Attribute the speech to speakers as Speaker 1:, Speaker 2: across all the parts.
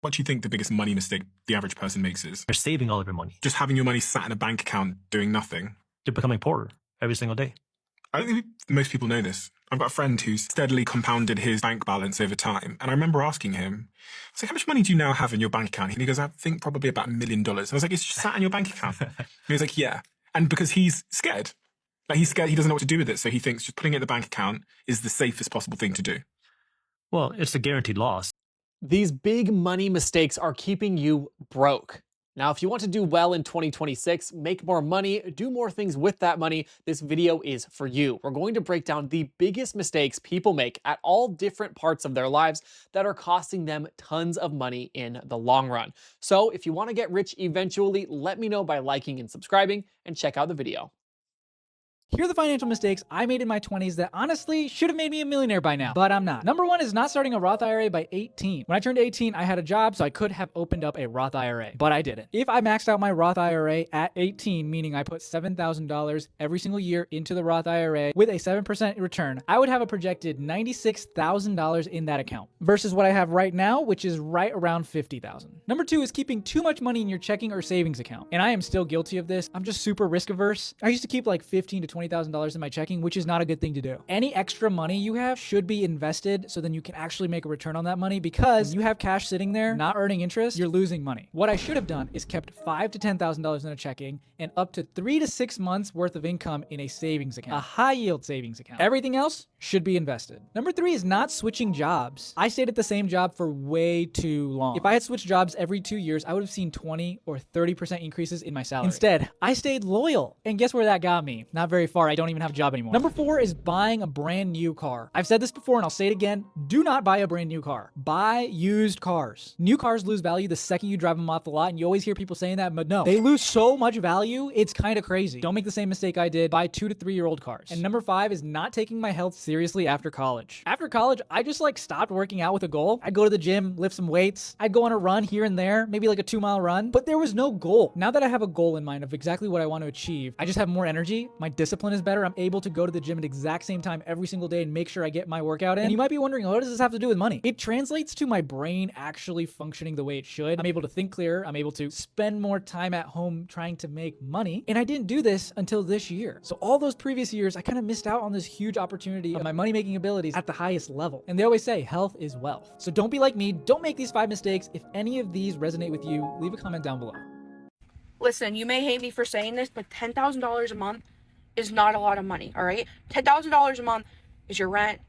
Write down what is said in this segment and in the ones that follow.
Speaker 1: What do you think the biggest money mistake the average person makes is?
Speaker 2: You're saving all of your money.
Speaker 1: Just having your money sat in a bank account doing nothing.
Speaker 2: You're becoming poorer every single day.
Speaker 1: I don't think most people know this. I've got a friend who's steadily compounded his bank balance over time. And I remember asking him, I was like, how much money do you now have in your bank account? And he goes, I think probably about $1 million. I was like, it's just sat in your bank account. And he was like, yeah. And because he's scared. Like he's scared, he doesn't know what to do with it. So he thinks just putting it in the bank account is the safest possible thing to do.
Speaker 2: Well, it's a guaranteed loss.
Speaker 3: These big money mistakes are keeping you broke. Now, if you want to do well in 2026, make more money, do more things with that money, this video is for you. We're going to break down the biggest mistakes people make at all different parts of their lives that are costing them tons of money in the long run. So if you want to get rich eventually, let me know by liking and subscribing, and check out the video.
Speaker 4: Here are the financial mistakes I made in my 20s that honestly should have made me a millionaire by now, but I'm not. Number one is not starting a Roth IRA by 18. When I turned 18, I had a job, so I could have opened up a Roth IRA, but I didn't. If I maxed out my Roth IRA at 18, meaning I put $7,000 every single year into the Roth IRA with a 7% return, I would have a projected $96,000 in that account versus what I have right now, which is right around $50,000. Number two is keeping too much money in your checking or savings account. And I am still guilty of this. I'm just super risk averse. I used to keep like $15,000 to $20,000 in my checking, which is not a good thing to do. Any extra money you have should be invested so then you can actually make a return on that money, because you have cash sitting there not earning interest, you're losing money. What I should have done is kept $5,000 to $10,000 in a checking and up to 3 to 6 months worth of income in a savings account, a high yield savings account. Everything else should be invested. Number three is not switching jobs. I stayed at the same job for way too long. If I had switched jobs every 2 years, I would have seen 20 or 30% increases in my salary. Instead, I stayed loyal. And guess where that got me? Not very far. I don't even have a job anymore. Number four is buying a brand new car. I've said this before and I'll say it again. Do not buy a brand new car. Buy used cars. New cars lose value the second you drive them off the lot, and you always hear people saying that, but no. They lose so much value, it's kind of crazy. Don't make the same mistake I did. Buy 2 to 3 year old cars. And number five is not taking my health seriously after college. After college, I just stopped working out with a goal. I'd go to the gym, lift some weights. I'd go on a run here and there, maybe like a 2-mile run, but there was no goal. Now that I have a goal in mind of exactly what I want to achieve, I just have more energy. My discipline is better. I'm able to go to the gym at exact same time every single day and make sure I get my workout in. And you might be wondering, what does this have to do with money? It translates to my brain actually functioning the way it should. I'm able to think clearer. I'm able to spend more time at home trying to make money. And I didn't do this until this year. So all those previous years, I kind of missed out on this huge opportunity of my money-making abilities at the highest level. And they always say health is wealth. So don't be like me. Don't make these 5 mistakes. If any of these resonate with you, leave a comment down below.
Speaker 5: Listen, you may hate me for saying this, but $10,000 a month is not a lot of money, all right? $10,000 a month is your rent,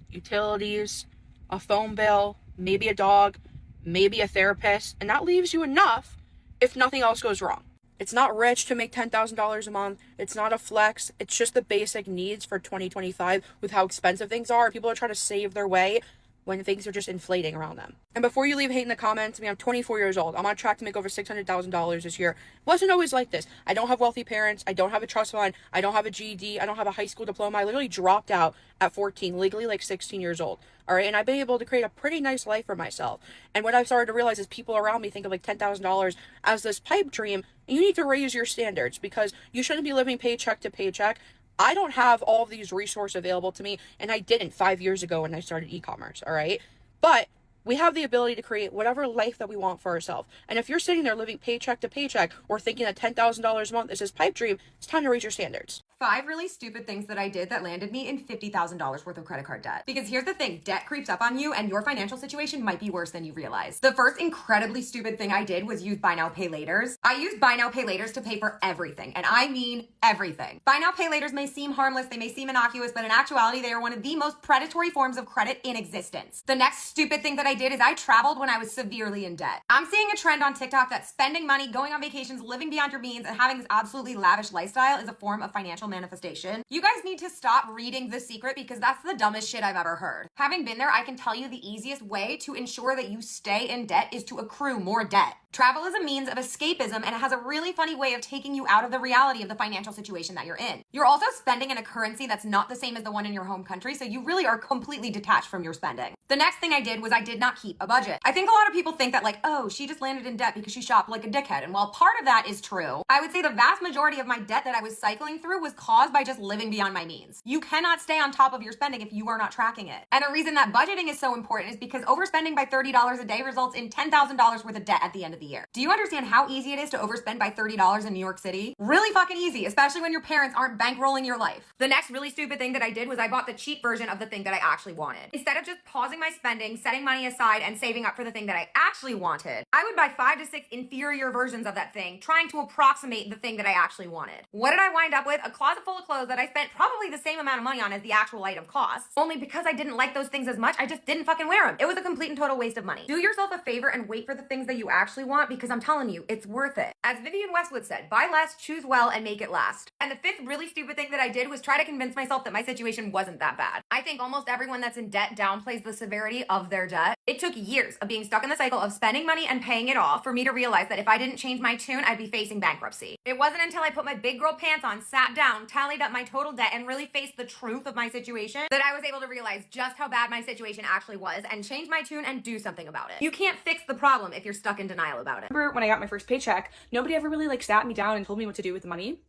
Speaker 5: utilities, a phone bill, maybe a dog, maybe a therapist, and that leaves you enough if nothing else goes wrong. It's not rich to make $10,000 a month. It's not a flex. It's just the basic needs for 2025 with how expensive things are. People are trying to save their way when things are just inflating around them. And before you leave hate in the comments, I'm 24 years old. I'm on track to make over $600,000 this year. It wasn't always like this. I don't have wealthy parents. I don't have a trust fund. I don't have a GED. I don't have a high school diploma. I literally dropped out at 14, legally 16 years old. All right. And I've been able to create a pretty nice life for myself. And what I've started to realize is people around me think of $10,000 as this pipe dream. And you need to raise your standards, because you shouldn't be living paycheck to paycheck. I don't have all of these resources available to me, and I didn't 5 years ago when I started e-commerce, all right? But we have the ability to create whatever life that we want for ourselves. And if you're sitting there living paycheck to paycheck or thinking that $10,000 a month is this pipe dream, it's time to raise your standards.
Speaker 6: 5 really stupid things that I did that landed me in $50,000 worth of credit card debt. Because here's the thing, debt creeps up on you and your financial situation might be worse than you realize. The first incredibly stupid thing I did was use buy now, pay laters. I used buy now, pay laters to pay for everything. And I mean everything. Buy now, pay laters may seem harmless, they may seem innocuous, but in actuality, they are one of the most predatory forms of credit in existence. The next stupid thing that I did is I traveled when I was severely in debt. I'm seeing a trend on TikTok that spending money, going on vacations, living beyond your means, and having this absolutely lavish lifestyle is a form of financial manifestation. You guys need to stop reading The Secret, because that's the dumbest shit I've ever heard. Having been there, I can tell you the easiest way to ensure that you stay in debt is to accrue more debt. Travel is a means of escapism, and it has a really funny way of taking you out of the reality of the financial situation that you're in. You're also spending in a currency that's not the same as the one in your home country, so you really are completely detached from your spending. The next thing I did was I did not not keep a budget. I think a lot of people think that like, oh, she just landed in debt because she shopped like a dickhead. And while part of that is true, I would say the vast majority of my debt that I was cycling through was caused by just living beyond my means. You cannot stay on top of your spending if you are not tracking it. And a reason that budgeting is so important is because overspending by $30 a day results in $10,000 worth of debt at the end of the year. Do you understand how easy it is to overspend by $30 in New York City? Really fucking easy, especially when your parents aren't bankrolling your life. The next really stupid thing that I did was I bought the cheap version of the thing that I actually wanted. Instead of just pausing my spending, setting money aside, and saving up for the thing that I actually wanted, I would buy 5 to 6 inferior versions of that thing, trying to approximate the thing that I actually wanted. What did I wind up with? A closet full of clothes that I spent probably the same amount of money on as the actual item costs. Only because I didn't like those things as much, I just didn't fucking wear them. It was a complete and total waste of money. Do yourself a favor and wait for the things that you actually want, because I'm telling you, it's worth it. As Vivienne Westwood said, buy less, choose well, and make it last. And the fifth really stupid thing that I did was try to convince myself that my situation wasn't that bad. I think almost everyone that's in debt downplays the severity of their debt. It took years of being stuck in the cycle of spending money and paying it off for me to realize that if I didn't change my tune, I'd be facing bankruptcy. It wasn't until I put my big girl pants on, sat down, tallied up my total debt, and really faced the truth of my situation that I was able to realize just how bad my situation actually was and change my tune and do something about it. You can't fix the problem if you're stuck in denial about it.
Speaker 5: Remember when I got my first paycheck, nobody ever really like sat me down and told me what to do with the money.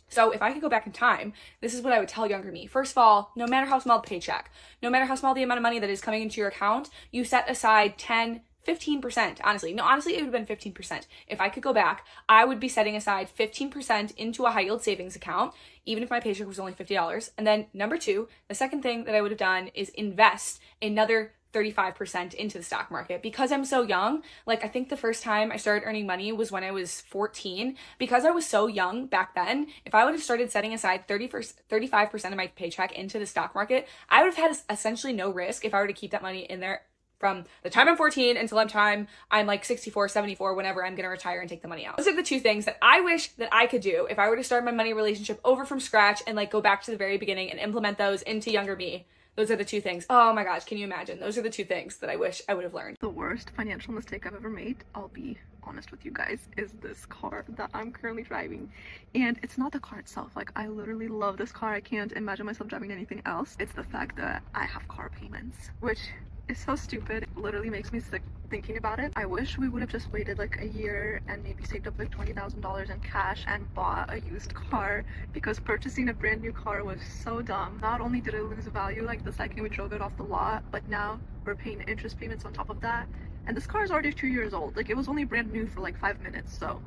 Speaker 5: So if I could go back in time, this is what I would tell younger me. First of all, no matter how small the paycheck, no matter how small the amount of money that is coming into your account, you set aside 10, 15%, honestly, it would have been 15%. If I could go back, I would be setting aside 15% into a high yield savings account, even if my paycheck was only $50. And then number two, the second thing that I would have done is invest another 35% into the stock market. Because I'm so young, like I think the first time I started earning money was when I was 14. Because I was so young back then, if I would have started setting aside 35% of my paycheck into the stock market, I would have had essentially no risk if I were to keep that money in there from the time I'm 14 until I'm like 64, 74, whenever I'm going to retire and take the money out. Those are the two things that I wish that I could do if I were to start my money relationship over from scratch and like go back to the very beginning and implement those into younger me. Those are the two things. Oh my gosh, can you imagine? Those are the two things that I wish I would have learned.
Speaker 7: The worst financial mistake I've ever made, I'll be honest with you guys, is this car that I'm currently driving. And it's not the car itself. Like, I literally love this car. I can't imagine myself driving anything else. It's the fact that I have car payments, which is so stupid. It literally makes me sick thinking about it. I wish we would have just waited like a year and maybe saved up like $20,000 in cash and bought a used car, because purchasing a brand new car was so dumb. Not only did it lose value like the second we drove it off the lot, but now we're paying interest payments on top of that. And this car is already 2 years old. Like, it was only brand new for like 5 minutes, so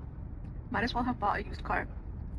Speaker 7: might as well have bought a used car.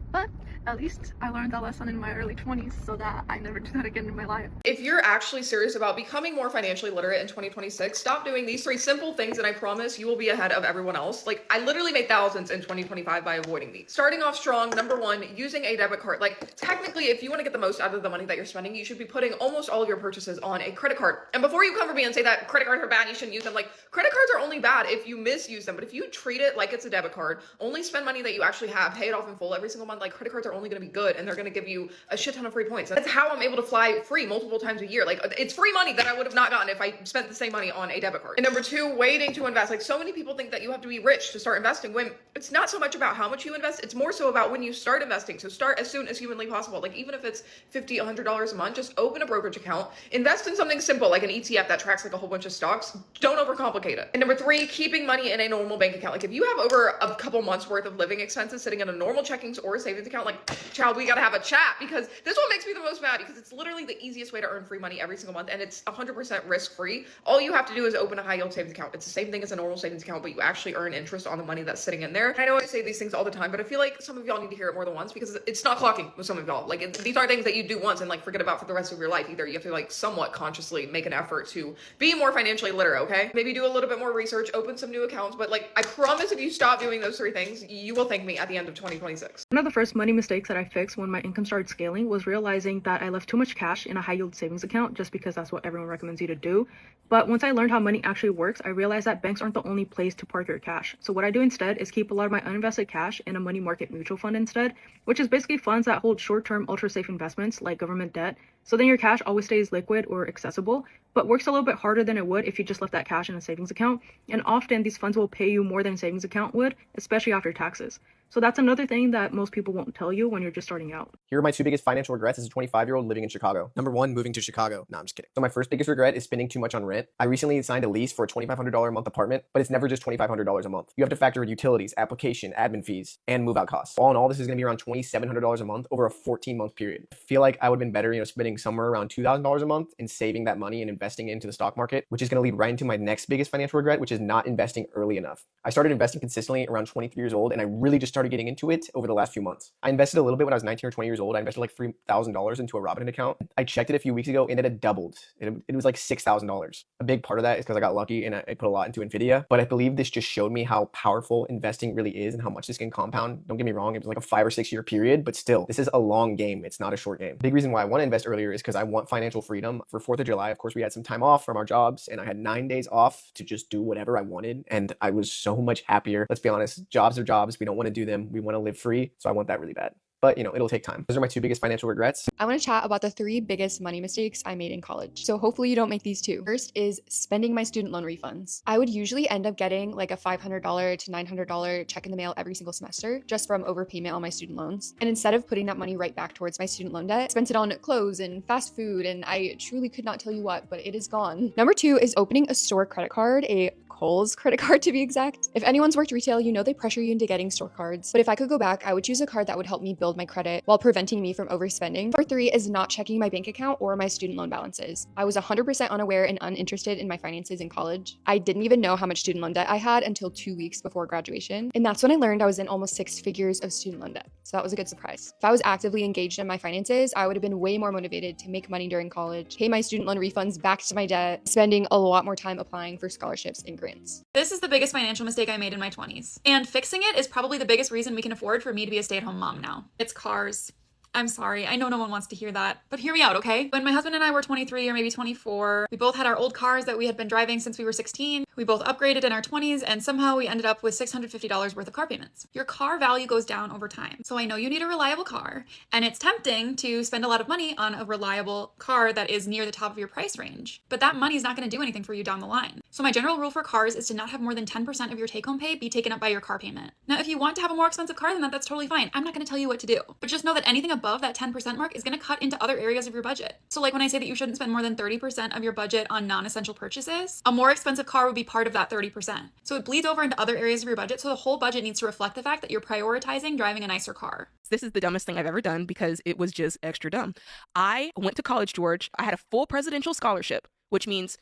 Speaker 7: But at least I learned that lesson in my early 20s so that I never do that again in my life.
Speaker 8: If you're actually serious about becoming more financially literate in 2026, stop doing these 3 simple things and I promise you will be ahead of everyone else. Like, I literally made thousands in 2025 by avoiding these. Starting off strong, number 1, using a debit card. Like, technically, if you want to get the most out of the money that you're spending, you should be putting almost all of your purchases on a credit card. And before you come for me and say that credit cards are bad, you shouldn't use them, like, credit cards are only bad if you misuse them. But if you treat it like it's a debit card, only spend money that you actually have, pay it off in full every single month, like, credit cards are only going to be good and they're going to give you a shit ton of free points. That's how I'm able to fly free multiple times a year. Like, it's free money that I would have not gotten if I spent the same money on a debit card. And number 2, waiting to invest. Like, so many people think that you have to be rich to start investing, when it's not so much about how much you invest, it's more so about when you start investing. So start as soon as humanly possible. Like, even if it's $50, $100 a month, just open a brokerage account, invest in something simple like an ETF that tracks like a whole bunch of stocks. Don't overcomplicate it. And number 3, keeping money in a normal bank account. Like, if you have over a couple months worth of living expenses sitting in a normal checkings or a savings account, like, child, we gotta have a chat, because this one makes me the most mad, because it's literally the easiest way to earn free money every single month, and it's 100% risk-free. All you have to do is open a high-yield savings account. It's the same thing as a normal savings account, but you actually earn interest on the money that's sitting in there. And I know I say these things all the time, but I feel like some of y'all need to hear it more than once, because it's not clocking with some of y'all. Like, these are things that you do once and like forget about for the rest of your life. Either you have to like somewhat consciously make an effort to be more financially literate, okay? Maybe do a little bit more research, open some new accounts, but like, I promise if you stop doing those 3 things, you will thank me at the end of 2026.
Speaker 7: One of the first money mistakes that I fixed when my income started scaling was realizing that I left too much cash in a high yield savings account just because that's what everyone recommends you to do. But once I learned how money actually works, I realized that banks aren't the only place to park your cash. So what I do instead is keep a lot of my uninvested cash in a money market mutual fund instead, which is basically funds that hold short-term ultra safe investments like government debt. So then your cash always stays liquid or accessible, but works a little bit harder than it would if you just left that cash in a savings account. And often these funds will pay you more than a savings account would, especially after taxes. So that's another thing that most people won't tell you when you're just starting out.
Speaker 9: Here are my two biggest financial regrets as a 25-year-old living in Chicago. Number one, moving to Chicago. No, I'm just kidding. So my first biggest regret is spending too much on rent. I recently signed a lease for a $2,500 a month apartment, but it's never just $2,500 a month. You have to factor in utilities, application, admin fees, and move-out costs. All in all, this is going to be around $2,700 a month over a 14-month period. I feel like I would have been better, spending somewhere around $2,000 a month and saving that money and investing it into the stock market, which is going to lead right into my next biggest financial regret, which is not investing early enough. I started investing consistently around 23 years old, and I really just started getting into it over the last few months. I invested a little bit when I was 19 or 20 years old. I invested like $3,000 into a Robinhood account. I checked it a few weeks ago and it had doubled. It was like $6,000. A big part of that is because I got lucky and I put a lot into Nvidia, but I believe this just showed me how powerful investing really is and how much this can compound. Don't get me wrong, it was like a 5 or 6 year period, but still, this is a long game. It's not a short game. Big reason why I want to invest earlier is because I want financial freedom. For 4th of July, of course, we had some time off from our jobs and I had 9 days off to just do whatever I wanted. And I was so much happier. Let's be honest, jobs are jobs. We don't want to do them. We want to live free. So I want that really bad. But it'll take time. Those are my two biggest financial regrets.
Speaker 10: I want to chat about the 3 biggest money mistakes I made in college. So hopefully you don't make these too. First is spending my student loan refunds. I would usually end up getting like a $500 to $900 check in the mail every single semester just from overpayment on my student loans. And instead of putting that money right back towards my student loan debt, I spent it on clothes and fast food, and I truly could not tell you what, but it is gone. Number 2 is opening a store credit card, a Kohl's credit card to be exact. If anyone's worked retail, they pressure you into getting store cards. But if I could go back, I would choose a card that would help me build my credit while preventing me from overspending. Number 3 is not checking my bank account or my student loan balances. I was 100% unaware and uninterested in my finances in college. I didn't even know how much student loan debt I had until 2 weeks before graduation. And that's when I learned I was in almost 6 figures of student loan debt. So that was a good surprise. If I was actively engaged in my finances, I would have been way more motivated to make money during college, pay my student loan refunds back to my debt, spending a lot more time applying for scholarships and grants.
Speaker 11: This is the biggest financial mistake I made in my 20s. And fixing it is probably the biggest reason we can afford for me to be a stay-at-home mom now. It's cars. I'm sorry, I know no one wants to hear that, but hear me out, okay? When my husband and I were 23 or maybe 24, we both had our old cars that we had been driving since we were 16. We both upgraded in our 20s, and somehow we ended up with $650 worth of car payments. Your car value goes down over time. So I know you need a reliable car, and it's tempting to spend a lot of money on a reliable car that is near the top of your price range, but that money is not going to do anything for you down the line. So my general rule for cars is to not have more than 10% of your take-home pay be taken up by your car payment. Now, if you want to have a more expensive car than that, that's totally fine. I'm not going to tell you what to do, but just know that anything above that 10% mark is going to cut into other areas of your budget. So like when I say that you shouldn't spend more than 30% of your budget on non-essential purchases, a more expensive car would be part of that 30%. So it bleeds over into other areas of your budget. So the whole budget needs to reflect the fact that you're prioritizing driving a nicer car.
Speaker 12: This is the dumbest thing I've ever done because it was just extra dumb. I went to college, George. I had a full presidential scholarship, which means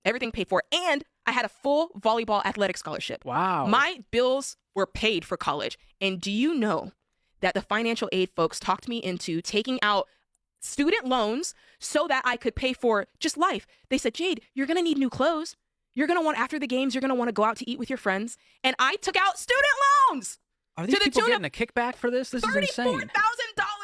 Speaker 12: everything paid for, and I had a full volleyball athletic scholarship.
Speaker 4: Wow.
Speaker 12: My bills were paid for college. And do you know that the financial aid folks talked me into taking out student loans so that I could pay for just life? They said, Jade, you're going to need new clothes. You're going to want, after the games, you're going to want to go out to eat with your friends. And I took out student loans.
Speaker 13: Are these people getting a kickback for this? This is insane.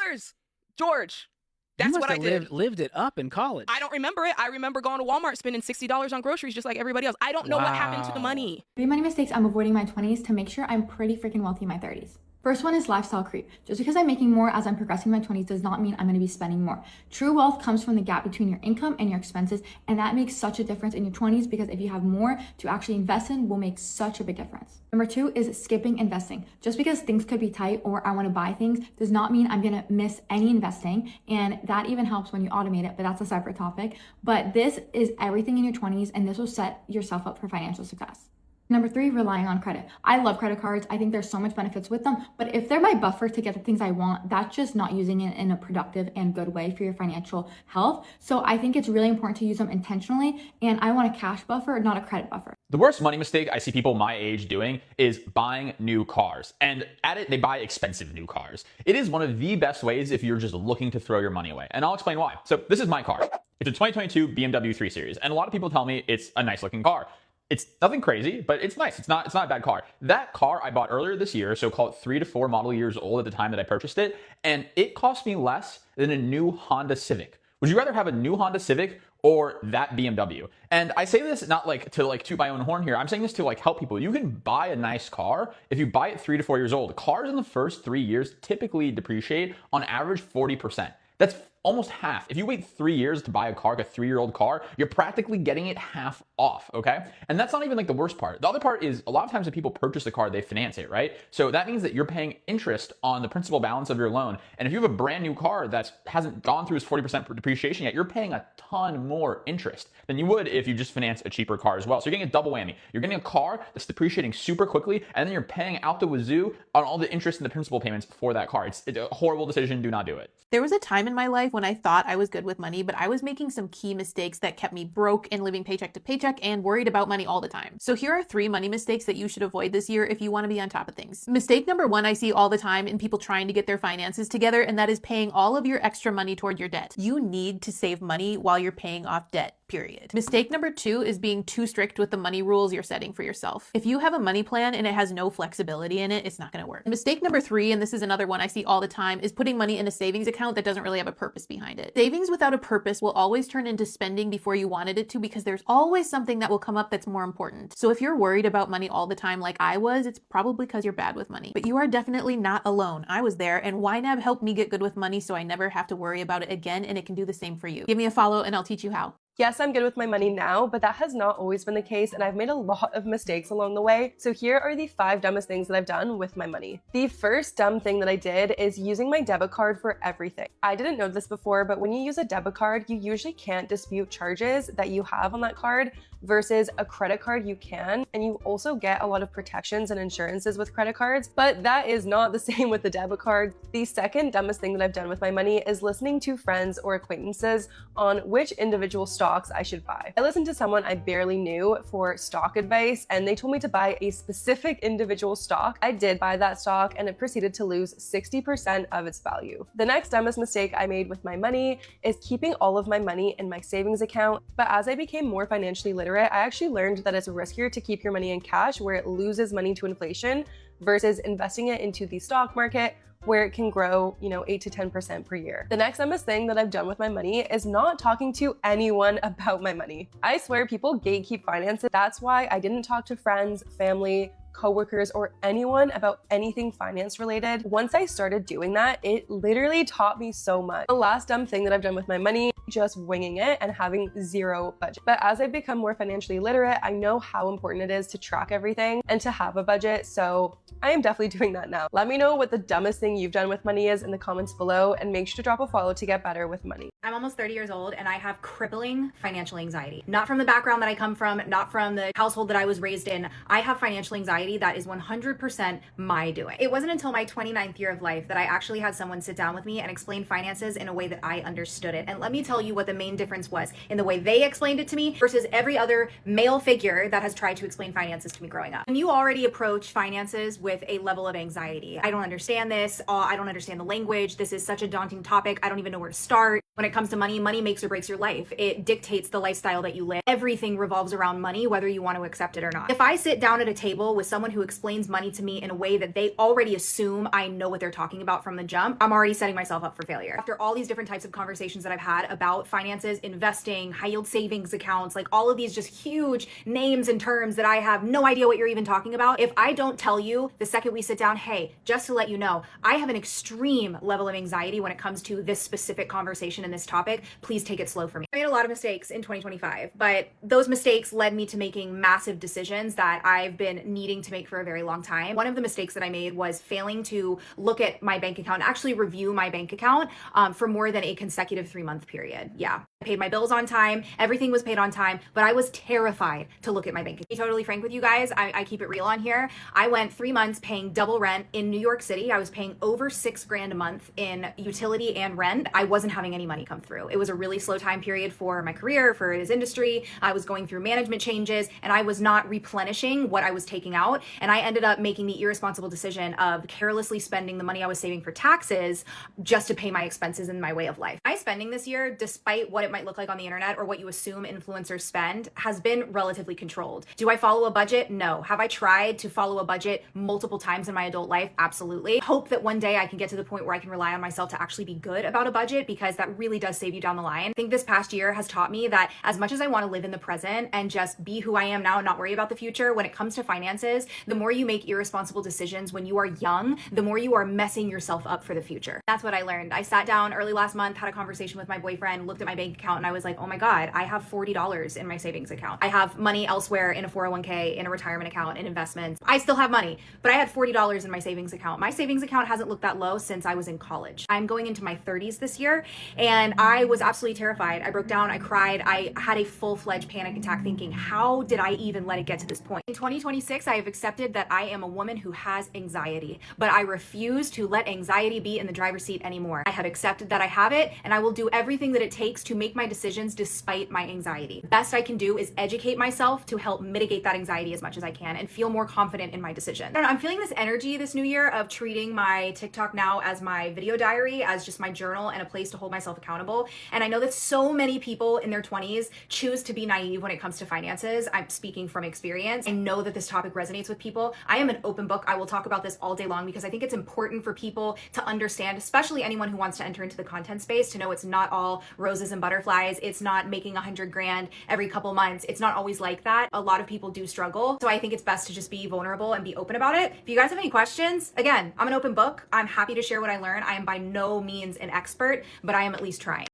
Speaker 12: $34,000. George, that's what I did.
Speaker 13: Lived it up in college.
Speaker 12: I don't remember it. I remember going to Walmart, spending $60 on groceries just like everybody else. I don't know what happened to the money.
Speaker 14: 3 money mistakes I'm avoiding in my 20s to make sure I'm pretty freaking wealthy in my 30s. First one is lifestyle creep. Just because I'm making more as I'm progressing in my 20s does not mean I'm going to be spending more. True wealth comes from the gap between your income and your expenses, and that makes such a difference in your 20s because if you have more to actually invest in will make such a big difference. Number 2 is skipping investing. Just because things could be tight or I want to buy things does not mean I'm going to miss any investing, and that even helps when you automate it, but that's a separate topic. But this is everything in your 20s, and this will set yourself up for financial success. Number 3, relying on credit. I love credit cards. I think there's so much benefits with them, but if they're my buffer to get the things I want, that's just not using it in a productive and good way for your financial health. So I think it's really important to use them intentionally, and I want a cash buffer, not a credit buffer.
Speaker 15: The worst money mistake I see people my age doing is buying new cars. And at it, they buy expensive new cars. It is one of the best ways if you're just looking to throw your money away. And I'll explain why. So this is my car. It's a 2022 BMW 3 Series. And a lot of people tell me it's a nice looking car. It's nothing crazy, but it's nice. It's not a bad car. That car I bought earlier this year, so call it 3 to 4 model years old at the time that I purchased it, and it cost me less than a new Honda Civic. Would you rather have a new Honda Civic or that BMW? And I say this not to toot my own horn here. I'm saying this to help people. You can buy a nice car if you buy it 3 to 4 years old. Cars in the first 3 years typically depreciate on average 40%. That's almost half. If you wait 3 years to buy a car, like a 3-year-old car, you're practically getting it half off, okay? And that's not even like the worst part. The other part is a lot of times when people purchase a car, they finance it, right? So that means that you're paying interest on the principal balance of your loan. And if you have a brand new car that hasn't gone through its 40% depreciation yet, you're paying a ton more interest than you would if you just finance a cheaper car as well. So you're getting a double whammy. You're getting a car that's depreciating super quickly, and then you're paying out the wazoo on all the interest and the principal payments for that car. It's a horrible decision. Do not do it.
Speaker 16: There was a time in my life when I thought I was good with money, but I was making some key mistakes that kept me broke and living paycheck to paycheck and worried about money all the time. So here are 3 money mistakes that you should avoid this year if you want to be on top of things. Mistake number 1 I see all the time in people trying to get their finances together, and that is paying all of your extra money toward your debt. You need to save money while you're paying off debt. Period. Mistake number 2 is being too strict with the money rules you're setting for yourself. If you have a money plan and it has no flexibility in it, it's not going to work. Mistake number 3, and this is another one I see all the time, is putting money in a savings account that doesn't really have a purpose behind it. Savings without a purpose will always turn into spending before you wanted it to, because there's always something that will come up that's more important. So if you're worried about money all the time like I was, it's probably because you're bad with money. But you are definitely not alone. I was there, and YNAB helped me get good with money so I never have to worry about it again, and it can do the same for you. Give me a follow and I'll teach you how.
Speaker 17: Yes, I'm good with my money now, but that has not always been the case, and I've made a lot of mistakes along the way. So here are the 5 dumbest things that I've done with my money. The first dumb thing that I did is using my debit card for everything. I didn't know this before, but when you use a debit card, you usually can't dispute charges that you have on that card versus a credit card you can, and you also get a lot of protections and insurances with credit cards, but that is not the same with the debit card. The second dumbest thing that I've done with my money is listening to friends or acquaintances on which individual stocks I should buy. I listened to someone I barely knew for stock advice, and they told me to buy a specific individual stock. I did buy that stock, and it proceeded to lose 60% of its value. The next dumbest mistake I made with my money is keeping all of my money in my savings account, but as I became more financially literate, I actually learned that it's riskier to keep your money in cash where it loses money to inflation versus investing it into the stock market where it can grow, 8 to 10% per year. The next dumbest thing that I've done with my money is not talking to anyone about my money. I swear people gatekeep finances. That's why I didn't talk to friends, family, coworkers, or anyone about anything finance related. Once I started doing that, it literally taught me so much. The last dumb thing that I've done with my money, just winging it and having zero budget. But as I've become more financially literate, I know how important it is to track everything and to have a budget. So I am definitely doing that now. Let me know what the dumbest thing you've done with money is in the comments below, and make sure to drop a follow to get better with money.
Speaker 18: I'm almost 30 years old and I have crippling financial anxiety. Not from the background that I come from, not from the household that I was raised in. I have financial anxiety that is 100% my doing. It wasn't until my 29th year of life that I actually had someone sit down with me and explain finances in a way that I understood it. And let me tell you what the main difference was in the way they explained it to me versus every other male figure that has tried to explain finances to me growing up. And you already approach finances with a level of anxiety. I don't understand this. I don't understand the language. This is such a daunting topic. I don't even know where to start. When it comes to money, money makes or breaks your life. It dictates the lifestyle that you live. Everything revolves around money, whether you want to accept it or not. If I sit down at a table with someone who explains money to me in a way that they already assume I know what they're talking about from the jump, I'm already setting myself up for failure. After all these different types of conversations that I've had about finances, investing, high yield savings accounts, like all of these just huge names and terms that I have no idea what you're even talking about, if I don't tell you the second we sit down, hey, just to let you know, I have an extreme level of anxiety when it comes to this specific conversation and this topic, please take it slow for me. I made a lot of mistakes in 2025, but those mistakes led me to making massive decisions that I've been needing to make for a very long time. One of the mistakes that I made was failing to look at my bank account, actually review my bank account for more than a consecutive 3-month period. Yeah. I paid my bills on time. Everything was paid on time, but I was terrified to look at my bank account. To be totally frank with you guys, I keep it real on here. I went 3 months paying double rent in New York City. I was paying over $6,000 a month in utility and rent. I wasn't having any money come through. It was a really slow time period for my career, for his industry. I was going through management changes and I was not replenishing what I was taking out. And I ended up making the irresponsible decision of carelessly spending the money I was saving for taxes just to pay my expenses in my way of life. My spending this year, despite what it might look like on the internet or what you assume influencers spend, has been relatively controlled. Do I follow a budget? No. Have I tried to follow a budget multiple times in my adult life? Absolutely. Hope that one day I can get to the point where I can rely on myself to actually be good about a budget, because that really does save you down the line. I think this past year has taught me that as much as I want to live in the present and just be who I am now and not worry about the future, when it comes to finances, finances, the more you make irresponsible decisions when you are young, the more you are messing yourself up for the future. That's what I learned. I sat down early last month, had a conversation with my boyfriend, looked at my bank account, and I was like, oh my God, I have $40 in my savings account. I have money elsewhere in a 401k, in a retirement account, in investments. I still have money, but I had $40 in my savings account. My savings account hasn't looked that low since I was in college. I'm going into my 30s this year, and I was absolutely terrified. I broke down, I cried, I had a full-fledged panic attack thinking, how did I even let it get to this point? In 2026, I have accepted that I am a woman who has anxiety, but I refuse to let anxiety be in the driver's seat anymore. I have accepted that I have it, and I will do everything that it takes to make my decisions despite my anxiety. The best I can do is educate myself to help mitigate that anxiety as much as I can and feel more confident in my decision. I don't know, I'm feeling this energy this new year of treating my TikTok now as my video diary, as just my journal and a place to hold myself accountable. And I know that so many people in their 20s choose to be naive when it comes to finances. I'm speaking from experience. I know that this topic resonates with people. I am an open book. I will talk about this all day long because I think it's important for people to understand, especially anyone who wants to enter into the content space, to know it's not all roses and butterflies. It's not making 100 grand every couple months. It's not always like that. A lot of people do struggle. So I think it's best to just be vulnerable and be open about it. If you guys have any questions, again, I'm an open book. I'm happy to share what I learn. I am by no means an expert, but I am at least trying.